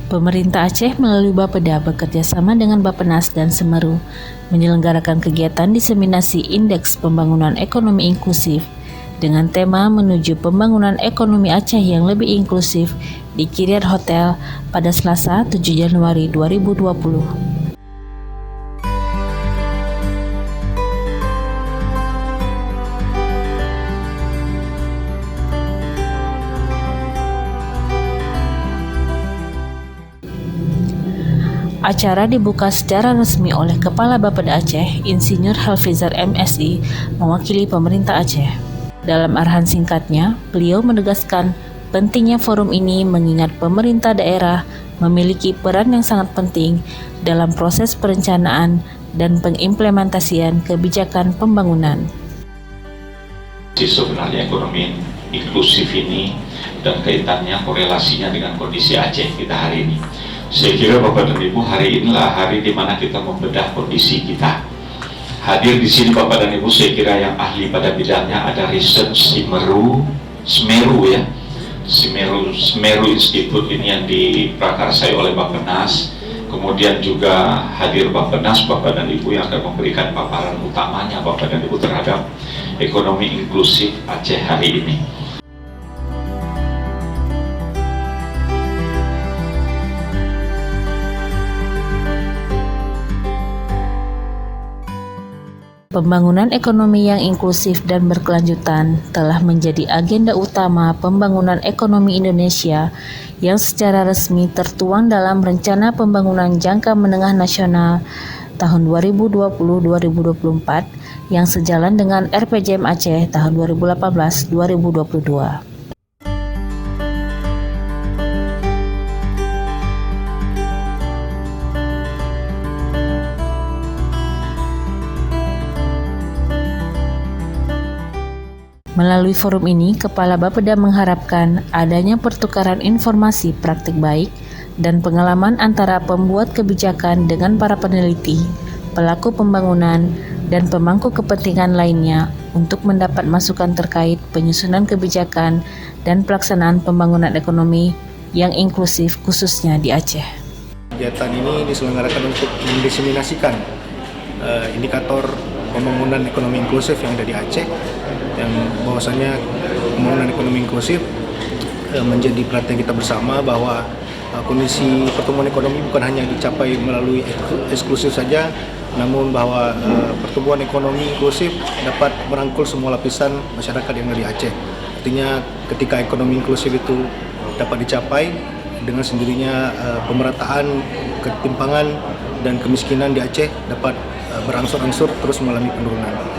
Pemerintah Aceh melalui Bapeda bekerja sama dengan Bappenas dan Semeru menyelenggarakan kegiatan diseminasi Indeks Pembangunan Ekonomi Inklusif dengan tema menuju pembangunan ekonomi Aceh yang lebih inklusif di Kiriat Hotel pada Selasa 7 Januari 2020. Acara dibuka secara resmi oleh Kepala Bapeda Aceh, Insinyur Helfizar MSI, mewakili pemerintah Aceh. Dalam arahan singkatnya, beliau menegaskan pentingnya forum ini mengingat pemerintah daerah memiliki peran yang sangat penting dalam proses perencanaan dan pengimplementasian kebijakan pembangunan. Sebenarnya ekonomi inklusif ini dan kaitannya korelasinya dengan kondisi Aceh kita hari ini. Saya kira Bapak dan Ibu, hari inilah hari di mana kita membedah kondisi kita. Hadir di sini Bapak dan Ibu, saya kira yang ahli pada bidangnya ada riset Semeru Institute ini yang diprakarsai oleh Bappenas. Kemudian juga hadir Bappenas, Bapak dan Ibu yang akan memberikan paparan utamanya Bapak dan Ibu terhadap ekonomi inklusif Aceh hari ini. Pembangunan ekonomi yang inklusif dan berkelanjutan telah menjadi agenda utama pembangunan ekonomi Indonesia yang secara resmi tertuang dalam Rencana Pembangunan Jangka Menengah Nasional tahun 2020-2024 yang sejalan dengan RPJM Aceh tahun 2018-2022. Melalui forum ini, Kepala Bapeda mengharapkan adanya pertukaran informasi praktik baik dan pengalaman antara pembuat kebijakan dengan para peneliti, pelaku pembangunan, dan pemangku kepentingan lainnya untuk mendapat masukan terkait penyusunan kebijakan dan pelaksanaan pembangunan ekonomi yang inklusif khususnya di Aceh. Kegiatan ini diselenggarakan untuk mendiseminasikan indikator pembangunan ekonomi inklusif yang ada di Aceh, yang bahwasanya pembangunan ekonomi inklusif menjadi perhatian kita bersama bahwa kondisi pertumbuhan ekonomi bukan hanya dicapai melalui eksklusif saja, namun bahwa pertumbuhan ekonomi inklusif dapat merangkul semua lapisan masyarakat yang ada di Aceh. Artinya ketika ekonomi inklusif itu dapat dicapai, dengan sendirinya pemerataan ketimpangan dan kemiskinan di Aceh dapat berangsur-angsur terus mengalami penurunan.